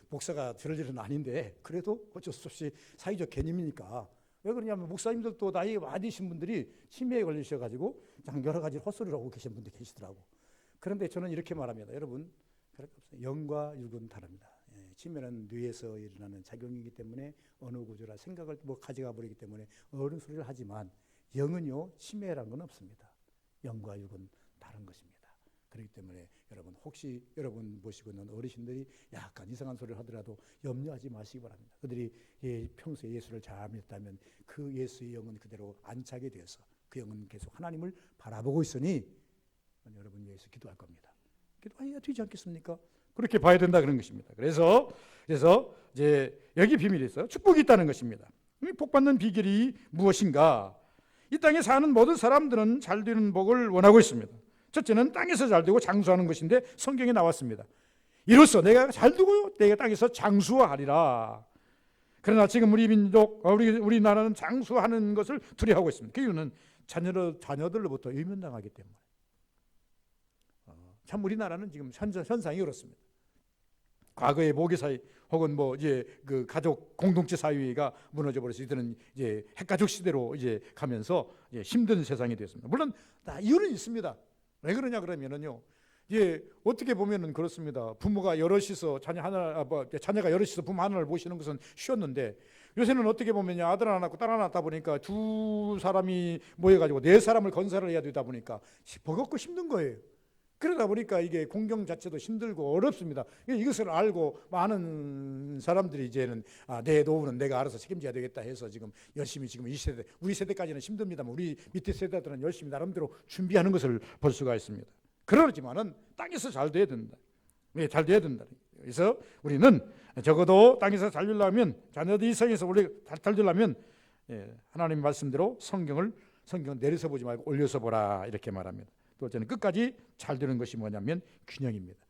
목사가 들을 일은 아닌데 그래도 어쩔 수 없이 사회적 개념이니까 왜 그러냐면 목사님들도 나이 많으신 분들이 치매에 걸리셔가지고 여러 가지 헛소리를 하고 계신 분들 계시더라고. 그런데 저는 이렇게 말합니다. 여러분 영과 육은 다릅니다. 치매는 뇌에서 일어나는 작용이기 때문에 언어 구조라 생각을 뭐 가져가 버리기 때문에 어른 소리를 하지만 영은요 치매라는 건 없습니다. 영과 육은 다른 것입니다. 그렇기 때문에 여러분 혹시 여러분 모시고 있는 어르신들이 약간 이상한 소리를 하더라도 염려하지 마시기 바랍니다. 그들이 평소에 예수를 잘 믿었다면 그 예수의 영은 그대로 안착이 되어서 그 영은 계속 하나님을 바라보고 있으니 저는 여러분 위해서 기도할 겁니다. 기도해야 되지 않겠습니까? 그렇게 봐야 된다 그런 것입니다. 그래서 이제 여기 비밀이 있어요. 축복이 있다는 것입니다. 복 받는 비결이 무엇인가? 이 땅에 사는 모든 사람들은 잘 되는 복을 원하고 있습니다. 첫째는 땅에서 잘 되고 장수하는 것인데 성경에 나왔습니다. 이로써 내가 잘 되고 내가 땅에서 장수하리라. 그러나 지금 우리 민족, 우리나라는 장수하는 것을 두려워하고 있습니다. 그 이유는 자녀들로부터 외면당하기 때문에. 참 우리나라는 지금 현상이 그렇습니다. 과거의 모계 사회 혹은 이제 그 가족 공동체 사회가 무너져 버려서 이들은 이제 핵가족 시대로 이제 가면서 이제 힘든 세상이 되었습니다. 물론 이유는 있습니다. 왜 그러냐 그러면은요. 예, 어떻게 보면은 그렇습니다. 부모가 여럿이서 자녀가 여럿이서 부모 하나를 모시는 것은 쉬웠는데 요새는 어떻게 보면요, 아들 하나 낳고 딸 하나 낳다 보니까 두 사람이 모여가지고 네 사람을 건설을 해야 되다 보니까 버겁고 힘든 거예요. 그러다 보니까 이게 공경 자체도 힘들고 어렵습니다. 이것을 알고 많은 사람들이 이제는 내 노후는 내가 알아서 책임져야 되겠다 해서 지금 열심히 지금 이 세대, 우리 세대까지는 힘듭니다만 우리 밑에 세대들은 열심히 나름대로 준비하는 것을 볼 수가 있습니다. 그러지만은 땅에서 잘 돼야 된다. 잘 돼야 된다. 그래서 우리는 적어도 땅에서 잘 되려면 자녀들 이상에서 우리 잘 되려면 하나님 말씀대로 성경 내려서 보지 말고 올려서 보라 이렇게 말합니다. 둘째는 끝까지 잘 되는 것이 뭐냐면 균형입니다.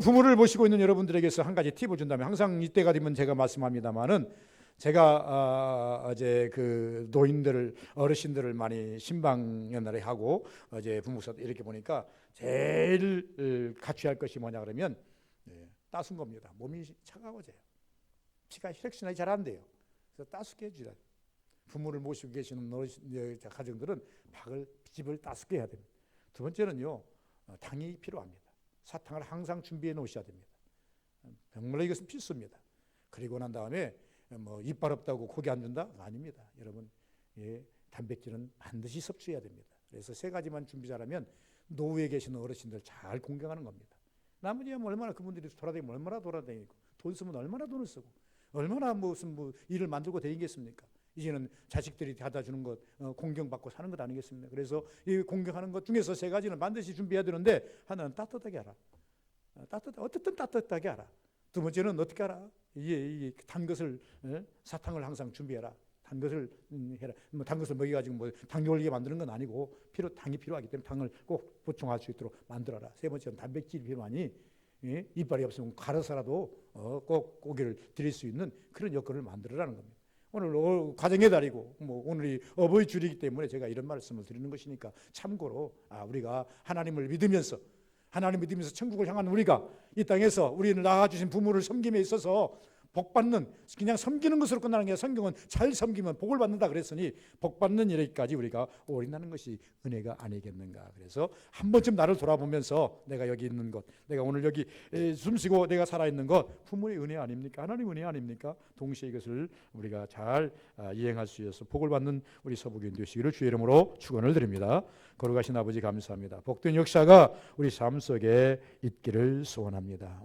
부모를 모시고 있는 여러분들에게서 한 가지 팁을 준다면 항상 이때가 되면 제가 말씀합니다만은 제가 이제 그 노인들을 어르신들을 많이 신방 연날에 하고 이제 부모사 이렇게 보니까 제일 갖춰야 할 것이 뭐냐 그러면 따순 겁니다. 몸이 차가워져요. 피가 혈액순환이 잘 안 돼요. 그래서 따숩게 해주라. 부모를 모시고 계시는 가정들은 집을 따숩게 해야 됩니다. 두 번째는요, 당이 필요합니다. 사탕을 항상 준비해 놓으셔야 됩니다. 정말 이것은 필수입니다. 그리고 난 다음에 이빨 없다고 고기 안 준다? 아닙니다. 여러분, 단백질은 반드시 섭취해야 됩니다. 그래서 세 가지만 준비 잘하면 노후에 계시는 어르신들 잘 공경하는 겁니다. 나머지야 얼마나 그분들이 돌아다니면 얼마나 돌아다니고 돈 쓰면 얼마나 돈을 쓰고 얼마나 무슨 일을 만들고 다니겠습니까? 이제는 자식들이 갖다 주는 것 공경받고 사는 것 아니겠습니까? 그래서 이 공경하는 것 중에서 세 가지는 반드시 준비해야 되는데 하나는 따뜻하게 하라. 어쨌든 따뜻하게 하라. 두 번째는 어떻게 하라? 단 것을 사탕을 항상 준비해라. 단 것을 해라. 단 것을 먹여가지고 당이 올리게 만드는 건 아니고 당이 필요하기 때문에 당을 꼭 보충할 수 있도록 만들어라. 세 번째는 단백질이 필요하니 이빨이 없으면 갈아서라도 꼭 고기를 드릴 수 있는 그런 여건을 만들어라는 겁니다. 오늘 가정의 달이고 오늘이 어버이 주일이기 때문에 제가 이런 말씀을 드리는 것이니까 참고로 우리가 하나님을 믿으면서 천국을 향한 우리가 이 땅에서 우리를 낳아주신 부모를 섬김에 있어서 복받는 그냥 섬기는 것으로 끝나는 게 아니라 성경은 잘 섬기면 복을 받는다 그랬으니 복받는 일에까지 우리가 올인하는 것이 은혜가 아니겠는가. 그래서 한 번쯤 나를 돌아보면서 내가 여기 있는 것, 내가 오늘 여기 숨쉬고 내가 살아있는 것 부모의 은혜 아닙니까? 하나님 은혜 아닙니까? 동시에 이것을 우리가 잘 이행할 수 있어서 복을 받는 우리 서부교인 되시기를 주의 이름으로 축원을 드립니다. 거룩하신 아버지 감사합니다. 복된 역사가 우리 삶 속에 있기를 소원합니다.